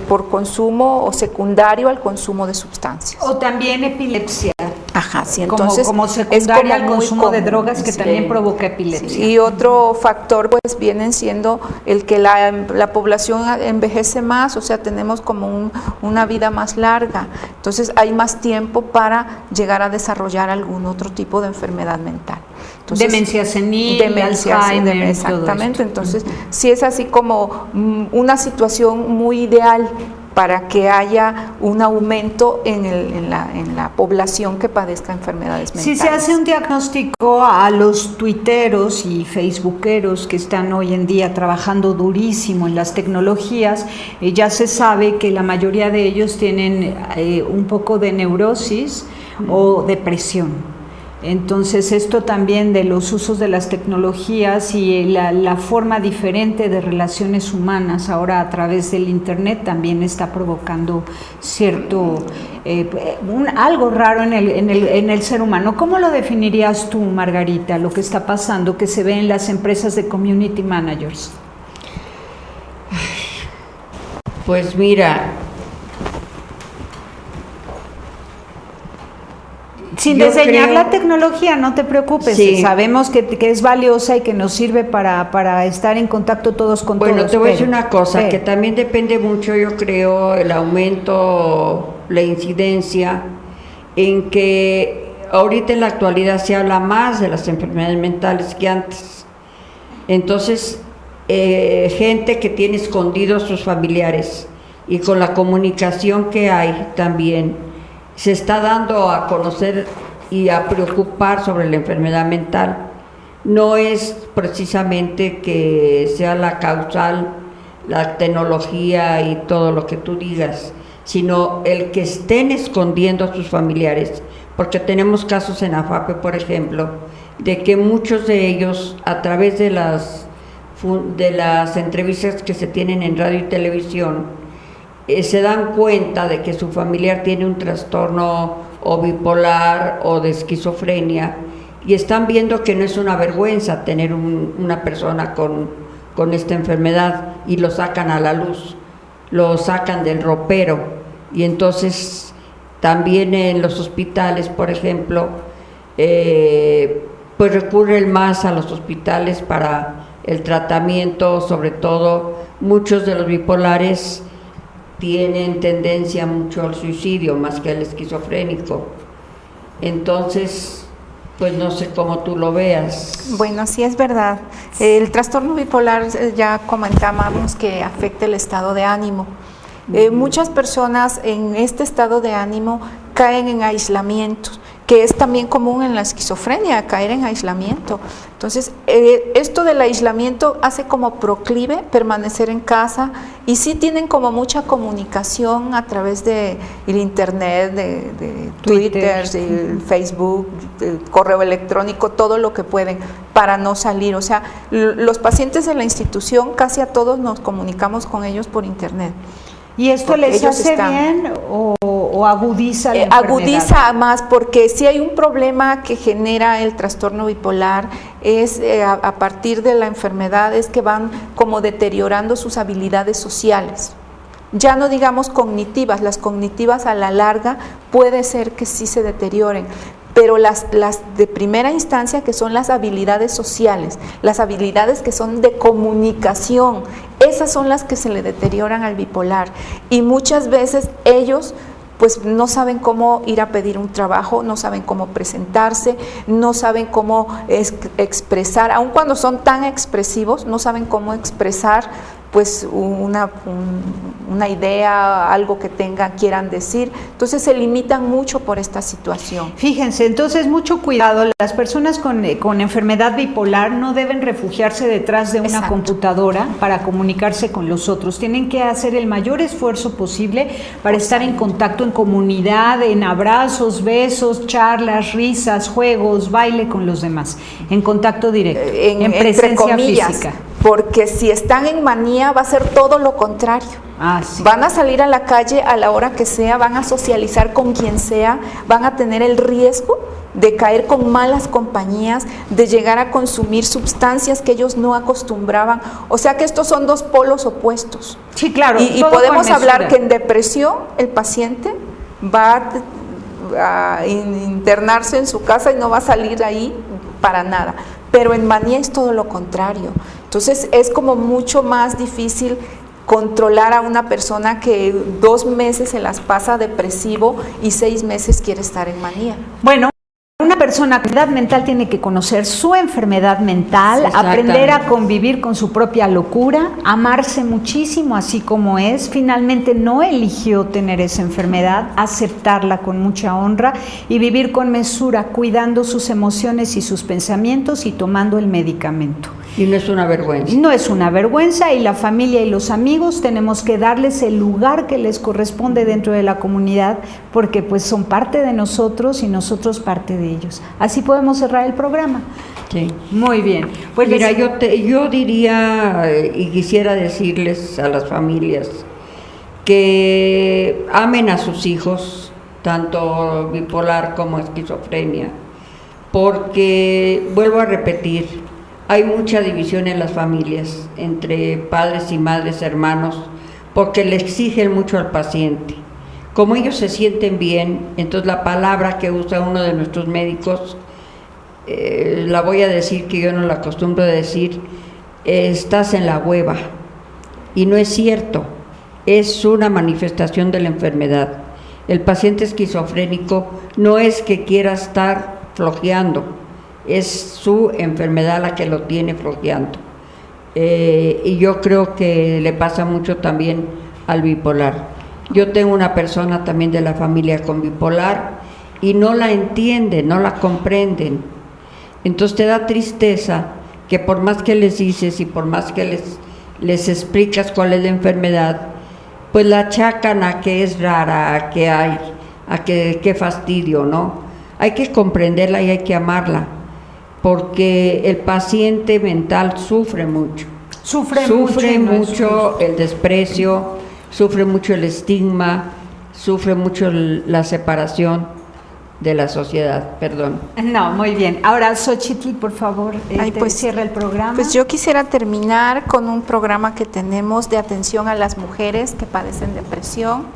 por consumo o secundario al consumo de sustancias. O también epilepsia. Ajá, sí, entonces como secundaria al consumo de drogas que también provoca epilepsia. Sí, y otro factor pues vienen siendo el que la población envejece más, o sea, tenemos como una vida más larga, entonces hay más tiempo para llegar a desarrollar algún otro tipo de enfermedad mental. Entonces, demencia senil, Alzheimer, exactamente. Entonces, sí es así como una situación muy ideal para que haya un aumento en la población que padezca enfermedades mentales. Si se hace un diagnóstico a los tuiteros y facebookeros que están hoy en día trabajando durísimo en las tecnologías, ya se sabe que la mayoría de ellos tienen un poco de neurosis o depresión. Entonces esto también de los usos de las tecnologías y la forma diferente de relaciones humanas ahora a través del internet también está provocando cierto algo raro en el ser humano. ¿Cómo lo definirías tú, Margarita, lo que está pasando, que se ve en las empresas de community managers? Pues mira, sin desdeñar la tecnología, no te preocupes, sí. Sabemos que es valiosa y que nos sirve para estar en contacto todos con todos. Bueno, te voy a decir una cosa, que también depende mucho, yo creo, el aumento, la incidencia, en que ahorita en la actualidad se habla más de las enfermedades mentales que antes. Entonces, gente que tiene escondidos sus familiares, y con la comunicación que hay también, se está dando a conocer y a preocupar sobre la enfermedad mental. No es precisamente que sea la causal, la tecnología y todo lo que tú digas, sino el que estén escondiendo a sus familiares, porque tenemos casos en AFAPE, por ejemplo, de que muchos de ellos, a través de las entrevistas que se tienen en radio y televisión, se dan cuenta de que su familiar tiene un trastorno o bipolar o de esquizofrenia, y están viendo que no es una vergüenza tener una persona con esta enfermedad, y lo sacan a la luz, lo sacan del ropero. Y entonces también en los hospitales, por ejemplo, pues recurren más a los hospitales para el tratamiento. Sobre todo muchos de los bipolares tienen tendencia mucho al suicidio más que al esquizofrénico. Entonces, pues no sé cómo tú lo veas. Bueno, sí es verdad. El trastorno bipolar, ya comentábamos que afecta el estado de ánimo. Muchas personas en este estado de ánimo caen en aislamiento, que es también común en la esquizofrenia, caer en aislamiento. Entonces, esto del aislamiento hace como proclive permanecer en casa, y sí tienen como mucha comunicación a través de el internet, de Twitter, de Facebook, de correo electrónico, todo lo que pueden para no salir. O sea, los pacientes de la institución, casi a todos nos comunicamos con ellos por internet. ¿Y esto les hace bien o agudiza la enfermedad? Agudiza más, porque si hay un problema que genera el trastorno bipolar, es a partir de la enfermedad, es que van como deteriorando sus habilidades sociales. Ya no digamos cognitivas, las cognitivas a la larga puede ser que sí se deterioren, pero las de primera instancia, que son las habilidades sociales, las habilidades que son de comunicación, esas son las que se le deterioran al bipolar, y muchas veces ellos pues no saben cómo ir a pedir un trabajo, no saben cómo presentarse, no saben cómo expresar, aun cuando son tan expresivos, no saben cómo expresar pues una idea, algo que quieran decir. Entonces se limitan mucho por esta situación. Fíjense, entonces mucho cuidado. Las personas con enfermedad bipolar no deben refugiarse detrás de una computadora para comunicarse con los otros. Tienen que hacer el mayor esfuerzo posible para estar en contacto, en comunidad, en abrazos, besos, charlas, risas, juegos, baile con los demás, en contacto directo, en presencia física. Porque si están en manía va a ser todo lo contrario. Sí. Van a salir a la calle a la hora que sea, van a socializar con quien sea, van a tener el riesgo de caer con malas compañías, de llegar a consumir sustancias que ellos no acostumbraban. O sea que estos son dos polos opuestos. Sí, claro. Y podemos hablar que en depresión el paciente va a internarse en su casa y no va a salir ahí para nada. Pero en manía es todo lo contrario. Entonces es como mucho más difícil controlar a una persona que 2 meses se las pasa depresivo y 6 meses quiere estar en manía. Bueno, una persona con enfermedad mental tiene que conocer su enfermedad mental, aprender a convivir con su propia locura, amarse muchísimo así como es. Finalmente no eligió tener esa enfermedad, aceptarla con mucha honra y vivir con mesura, cuidando sus emociones y sus pensamientos y tomando el medicamento. Y no es una vergüenza. No es una vergüenza, y la familia y los amigos tenemos que darles el lugar que les corresponde dentro de la comunidad, porque pues son parte de nosotros y nosotros parte de ellos. Así podemos cerrar el programa. Sí. Muy bien. Pues mira, yo diría y quisiera decirles a las familias que amen a sus hijos, tanto bipolar como esquizofrenia, porque, vuelvo a repetir, hay mucha división en las familias, entre padres y madres, hermanos, porque le exigen mucho al paciente. Como ellos se sienten bien, entonces la palabra que usa uno de nuestros médicos, la voy a decir, que yo no la acostumbro a decir, estás en la hueva, y no es cierto, es una manifestación de la enfermedad. El paciente esquizofrénico no es que quiera estar flojeando, es su enfermedad la que lo tiene flojeando. Y yo creo que le pasa mucho también al bipolar. Yo tengo una persona también de la familia con bipolar y no la entienden, no la comprenden. Entonces te da tristeza que por más que les dices y por más que les explicas cuál es la enfermedad, pues la achacan a que es rara, a que qué fastidio, ¿no? Hay que comprenderla y hay que amarla, porque el paciente mental sufre mucho. Sufre mucho el desprecio, sufre mucho el estigma, sufre mucho la separación de la sociedad. Perdón. No, muy bien. Ahora, Xochitl, por favor, pues cierra el programa. Pues yo quisiera terminar con un programa que tenemos de atención a las mujeres que padecen depresión.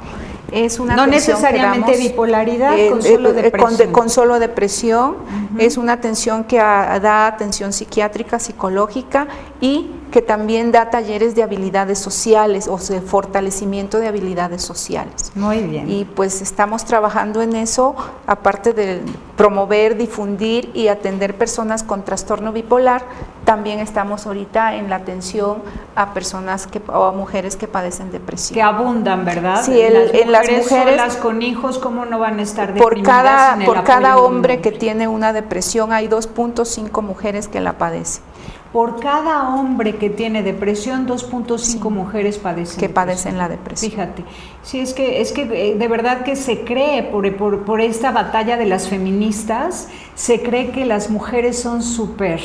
Es una no necesariamente bipolaridad, con solo depresión. Con solo depresión. Es una atención que da atención psiquiátrica, psicológica, y que también da talleres de habilidades sociales, o de fortalecimiento de habilidades sociales. Muy bien. Y pues estamos trabajando en eso, aparte de promover, difundir y atender personas con trastorno bipolar. También estamos ahorita en la atención a personas o a mujeres que padecen depresión. Que abundan, ¿verdad? Sí, en las mujeres solas con hijos, ¿cómo no van a estar deprimidas? Por cada hombre que tiene una depresión hay 2.5 mujeres que la padecen. Por cada hombre que tiene depresión, 2.5 mujeres padecen la depresión. Fíjate, sí, es que de verdad que se cree por esta batalla de las feministas, se cree que las mujeres son súper,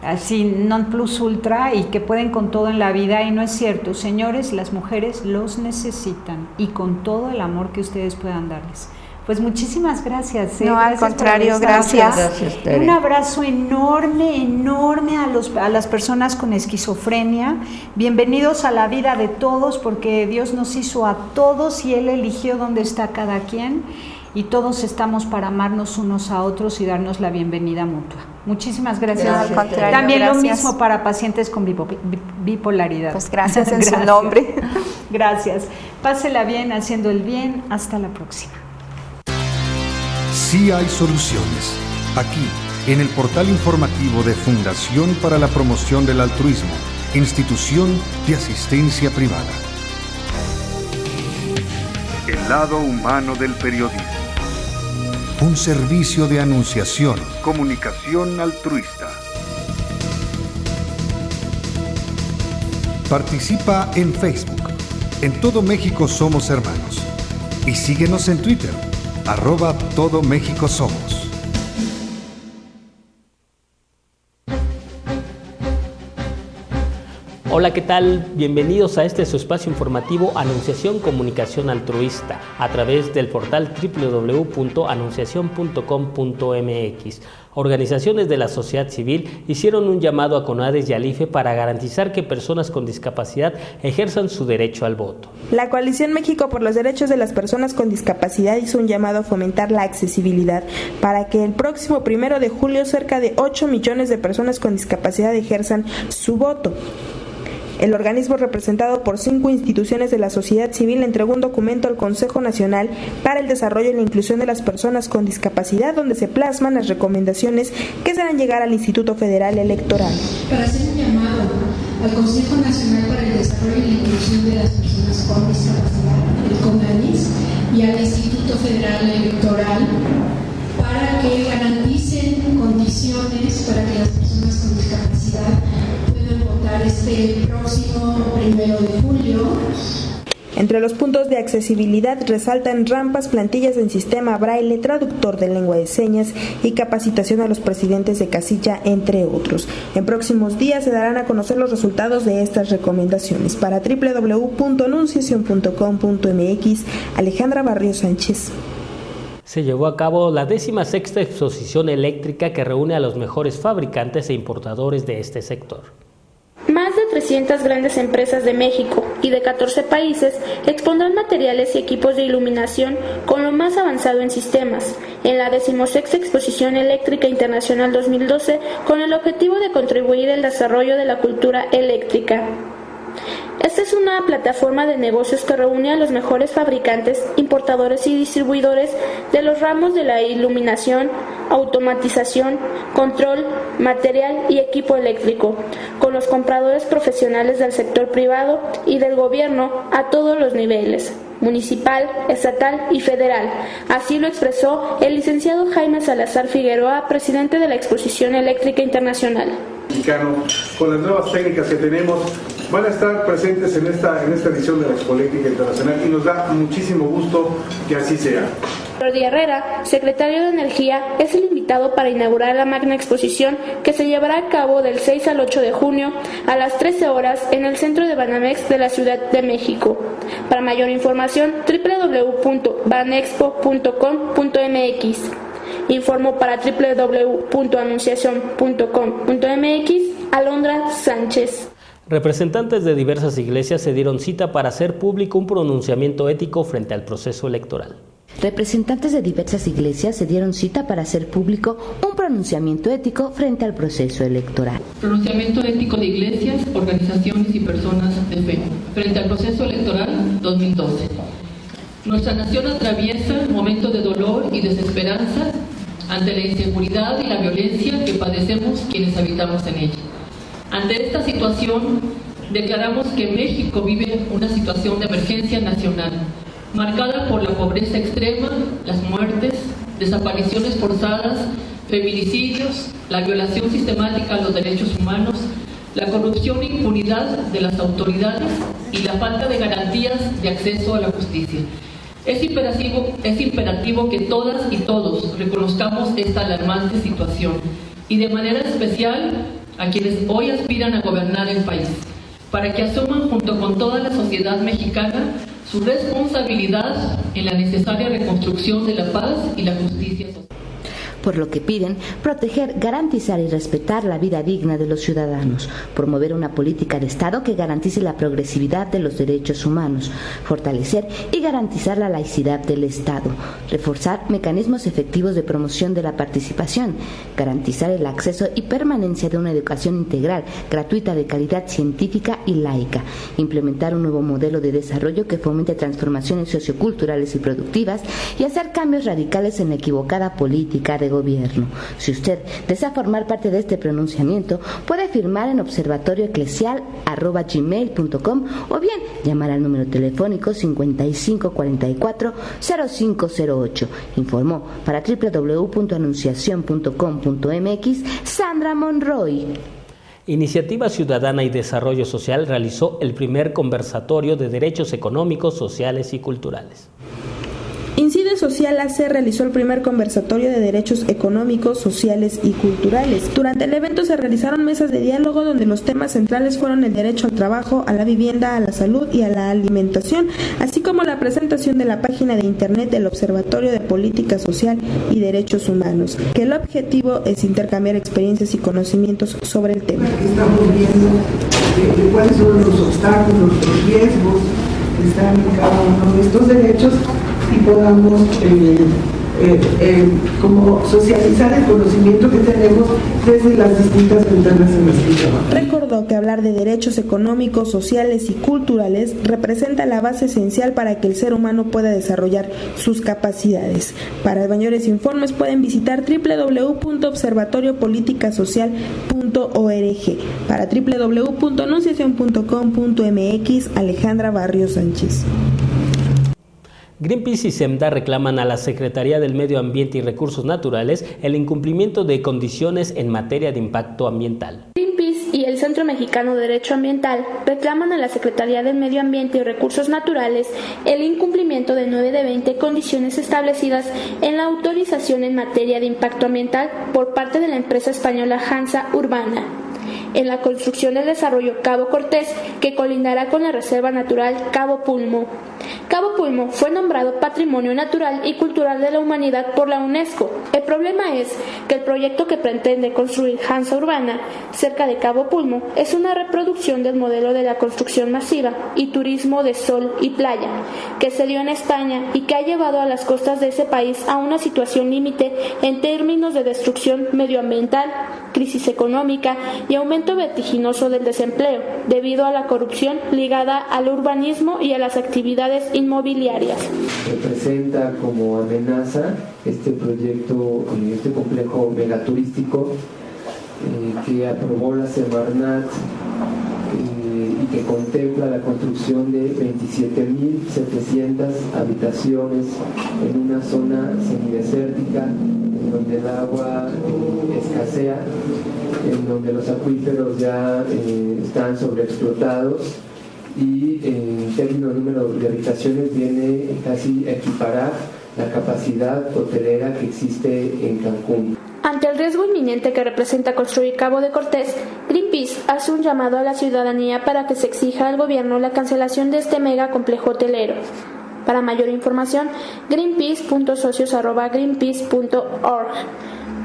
así, non plus ultra, y que pueden con todo en la vida, y no es cierto. Señores, las mujeres los necesitan, y con todo el amor que ustedes puedan darles. Pues muchísimas gracias. No, gracias, al contrario, gracias. Un abrazo enorme a las personas con esquizofrenia. Bienvenidos a la vida de todos, porque Dios nos hizo a todos y Él eligió dónde está cada quien, y todos estamos para amarnos unos a otros y darnos la bienvenida mutua. Muchísimas gracias. No, al contrario, también gracias. Lo mismo para pacientes con bipolaridad. Pues gracias en su nombre. Gracias. Pásela bien haciendo el bien. Hasta la próxima. Sí hay soluciones. Aquí, en el portal informativo de Fundación para la Promoción del Altruismo, Institución de Asistencia Privada. El lado humano del periodismo. Un servicio de anunciación, comunicación altruista. Participa en Facebook. En todo México somos hermanos. Y síguenos en Twitter. @Todo México Somos. Hola, ¿qué tal? Bienvenidos a este su espacio informativo Anunciación Comunicación Altruista a través del portal www.anunciacion.com.mx. Organizaciones de la sociedad civil hicieron un llamado a CONADES y al IFE para garantizar que personas con discapacidad ejerzan su derecho al voto. La Coalición México por los Derechos de las Personas con Discapacidad hizo un llamado a fomentar la accesibilidad para que el próximo 1 de julio cerca de 8 millones de personas con discapacidad ejerzan su voto. El organismo, representado por 5 instituciones de la sociedad civil, entregó un documento al Consejo Nacional para el Desarrollo y la Inclusión de las Personas con Discapacidad, donde se plasman las recomendaciones que se harán llegar al Instituto Federal Electoral. Para hacer un llamado al Consejo Nacional para el Desarrollo y la Inclusión de las Personas con Discapacidad, el CONADIS, y al Instituto Federal Electoral, para que garanticen condiciones para que las personas con discapacidad 1 de julio. Entre los puntos de accesibilidad resaltan rampas, plantillas en sistema braille, traductor de lengua de señas y capacitación a los presidentes de casilla, entre otros. En próximos días se darán a conocer los resultados de estas recomendaciones. Para www.anunciacion.com.mx, Alejandra Barrios Sánchez. Se llevó a cabo la 16ª exposición eléctrica que reúne a los mejores fabricantes e importadores de este sector. Más de 300 grandes empresas de México y de 14 países expondrán materiales y equipos de iluminación con lo más avanzado en sistemas, en la 16ª Exposición Eléctrica Internacional 2012, con el objetivo de contribuir al desarrollo de la cultura eléctrica. Esta es una plataforma de negocios que reúne a los mejores fabricantes, importadores y distribuidores de los ramos de la iluminación, automatización, control, material y equipo eléctrico, con los compradores profesionales del sector privado y del gobierno a todos los niveles, municipal, estatal y federal. Así lo expresó el licenciado Jaime Salazar Figueroa, presidente de la Exposición Eléctrica Internacional. Con las nuevas técnicas que tenemos, van a estar presentes en esta edición de la Expo Eléctrica Internacional y nos da muchísimo gusto que así sea. Jordi Herrera, secretario de Energía, es el invitado para inaugurar la magna exposición que se llevará a cabo del 6 al 8 de junio a las 13 horas en el centro de Banamex de la Ciudad de México. Para mayor información, www.banexpo.com.mx. Informó para www.anunciacion.com.mx Alondra Sánchez. Representantes de diversas iglesias se dieron cita para hacer público un pronunciamiento ético frente al proceso electoral. Representantes de diversas iglesias se dieron cita para hacer público un pronunciamiento ético frente al proceso electoral. Pronunciamiento ético de iglesias, organizaciones y personas de fe frente al proceso electoral 2012. Nuestra nación atraviesa momentos de dolor y desesperanza ante la inseguridad y la violencia que padecemos quienes habitamos en ella. Ante esta situación, declaramos que México vive una situación de emergencia nacional, marcada por la pobreza extrema, las muertes, desapariciones forzadas, feminicidios, la violación sistemática a los derechos humanos, la corrupción e impunidad de las autoridades y la falta de garantías de acceso a la justicia. Es imperativo que todas y todos reconozcamos esta alarmante situación y de manera especial a quienes hoy aspiran a gobernar el país, para que asuman junto con toda la sociedad mexicana su responsabilidad en la necesaria reconstrucción de la paz y la justicia social. Por lo que piden proteger, garantizar y respetar la vida digna de los ciudadanos, promover una política de Estado que garantice la progresividad de los derechos humanos, fortalecer y garantizar la laicidad del Estado, reforzar mecanismos efectivos de promoción de la participación, garantizar el acceso y permanencia de una educación integral, gratuita, de calidad científica y laica, implementar un nuevo modelo de desarrollo que fomente transformaciones socioculturales y productivas y hacer cambios radicales en la equivocada política de gobierno. Si usted desea formar parte de este pronunciamiento, puede firmar en observatorioeclesial@gmail.com o bien llamar al número telefónico 5544-0508. Informó para www.anunciacion.com.mx Sandra Monroy. Iniciativa Ciudadana y Desarrollo Social realizó el primer conversatorio de derechos económicos, sociales y culturales. Incide Social AC realizó el primer conversatorio de derechos económicos, sociales y culturales. Durante el evento se realizaron mesas de diálogo donde los temas centrales fueron el derecho al trabajo, a la vivienda, a la salud y a la alimentación, así como la presentación de la página de internet del Observatorio de Política Social y Derechos Humanos, que el objetivo es intercambiar experiencias y conocimientos sobre el tema. Estamos viendo cuáles son los obstáculos, los riesgos que están en cada uno de estos derechos y podamos como socializar el conocimiento que tenemos desde las distintas ventanas en las que trabajamos. Recordó que hablar de derechos económicos, sociales y culturales representa la base esencial para que el ser humano pueda desarrollar sus capacidades. Para mayores informes pueden visitar www.observatoriopoliticasocial.org. Para www.anunciacion.com.mx Alejandra Barrios Sánchez. Greenpeace y SEMDA reclaman a la Secretaría del Medio Ambiente y Recursos Naturales el incumplimiento de condiciones en materia de impacto ambiental. Greenpeace y y el Centro Mexicano de Derecho Ambiental reclaman a la Secretaría del Medio Ambiente y Recursos Naturales el incumplimiento de 9 de 20 condiciones establecidas en la autorización en materia de impacto ambiental por parte de la empresa española Hansa Urbana en la construcción del desarrollo Cabo Cortés, que colindará con la Reserva Natural Cabo Pulmo. Cabo Pulmo fue nombrado Patrimonio Natural y Cultural de la Humanidad por la UNESCO. El problema es que el proyecto que pretende construir Hansa Urbana cerca de Cabo Pulmo es una reproducción del modelo de la construcción masiva y turismo de sol y playa que se dio en España y que ha llevado a las costas de ese país a una situación límite en términos de destrucción medioambiental, crisis económica y aumento vertiginoso del desempleo debido a la corrupción ligada al urbanismo y a las actividades inmobiliarias. Representa como amenaza este proyecto, este complejo megaturístico que aprobó la Semarnat y que contempla la construcción de 27.700 habitaciones en una zona semidesértica, en donde el agua escasea, en donde los acuíferos ya están sobreexplotados y en términos de número de habitaciones viene casi a equiparar la capacidad hotelera que existe en Cancún. Ante el riesgo inminente que representa construir Cabo de Cortés, Greenpeace hace un llamado a la ciudadanía para que se exija al gobierno la cancelación de este mega complejo hotelero. Para mayor información, greenpeace.socios@greenpeace.org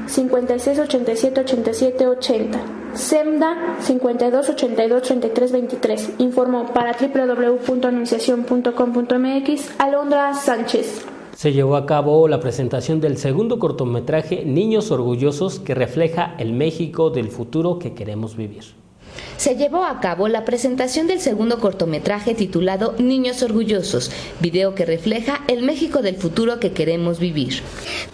56 87 87 80 SEMDA 52 82 33 23. Informó para www.anunciacion.com.mx Alondra Sánchez. Se llevó a cabo la presentación del segundo cortometraje Niños Orgullosos, que refleja el México del futuro que queremos vivir. Se llevó a cabo la presentación del segundo cortometraje titulado Niños Orgullosos, video que refleja el México del futuro que queremos vivir.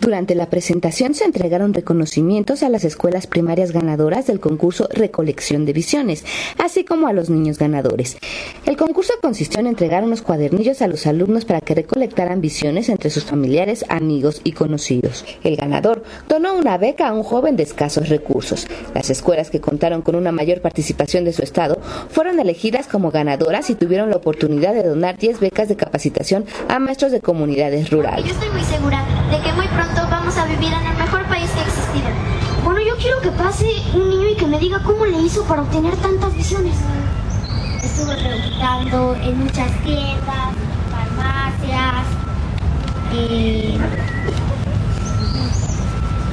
Durante la presentación se entregaron reconocimientos a las escuelas primarias ganadoras del concurso Recolección de Visiones, así como a los niños ganadores. El concurso consistió en entregar unos cuadernillos a los alumnos para que recolectaran visiones entre sus familiares, amigos y conocidos. El ganador donó una beca a un joven de escasos recursos. Las escuelas que contaron con una mayor participación de su estado fueron elegidas como ganadoras y tuvieron la oportunidad de donar 10 becas de capacitación a maestros de comunidades rurales. Yo estoy muy segura de que muy pronto vamos a vivir en el mejor país que ha existido. Bueno, yo quiero que pase un niño y que me diga cómo le hizo para obtener tantas visiones. Estuve preguntando en muchas tiendas, farmacias,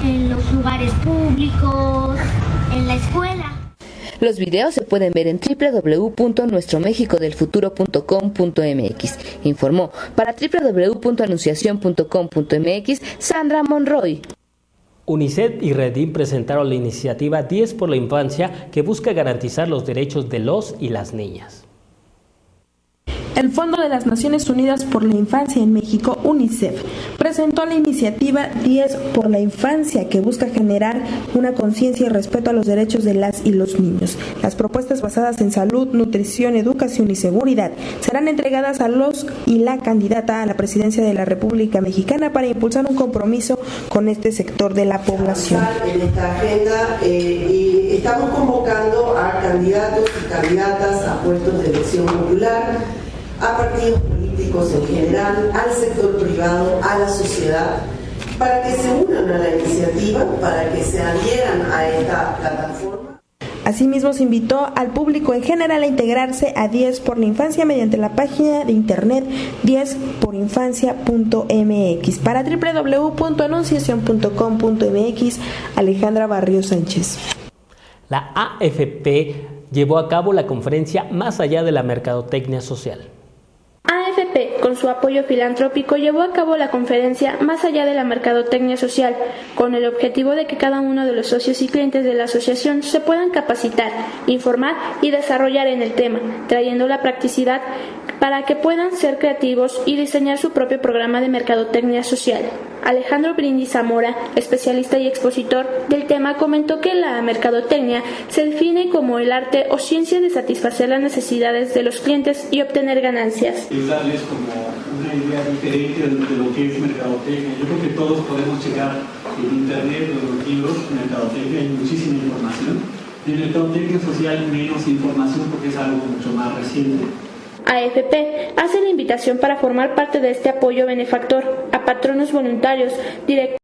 en los lugares públicos, en la escuela. Los videos se pueden ver en www.nuestromexicodelfuturo.com.mx. Informó para www.anunciacion.com.mx Sandra Monroy. UNICEF y Redim presentaron la iniciativa 10 por la Infancia, que busca garantizar los derechos de los y las niñas. El Fondo de las Naciones Unidas por la Infancia en México, UNICEF, presentó la iniciativa 10 por la Infancia, que busca generar una conciencia y respeto a los derechos de las y los niños. Las propuestas basadas en salud, nutrición, educación y seguridad serán entregadas a los y la candidata a la presidencia de la República Mexicana para impulsar un compromiso con este sector de la población. En esta agenda y estamos convocando a candidatos y candidatas a puestos de elección popular, a partidos políticos en general, al sector privado, a la sociedad, para que se unan a la iniciativa, para que se adhieran a esta plataforma. Asimismo, se invitó al público en general a integrarse a 10 por la Infancia mediante la página de internet 10porinfancia.mx. Para www.anunciacion.com.mx, Alejandra Barrio Sánchez. La AFP llevó a cabo la conferencia Más allá de la mercadotecnia social. AFP, con su apoyo filantrópico, llevó a cabo la conferencia Más allá de la mercadotecnia social, con el objetivo de que cada uno de los socios y clientes de la asociación se puedan capacitar, informar y desarrollar en el tema, trayendo la practicidad para que puedan ser creativos y diseñar su propio programa de mercadotecnia social. Alejandro Brindis Zamora, especialista y expositor del tema, comentó que la mercadotecnia se define como el arte o ciencia de satisfacer las necesidades de los clientes y obtener ganancias. Es darles como una idea diferente de lo que es mercadotecnia. Yo creo que todos podemos checar en internet, en los libros, mercadotecnia, hay muchísima información. de mercadotecnia social menos información porque es algo mucho más reciente. AFP hace la invitación para formar parte de este apoyo benefactor a patronos voluntarios, directores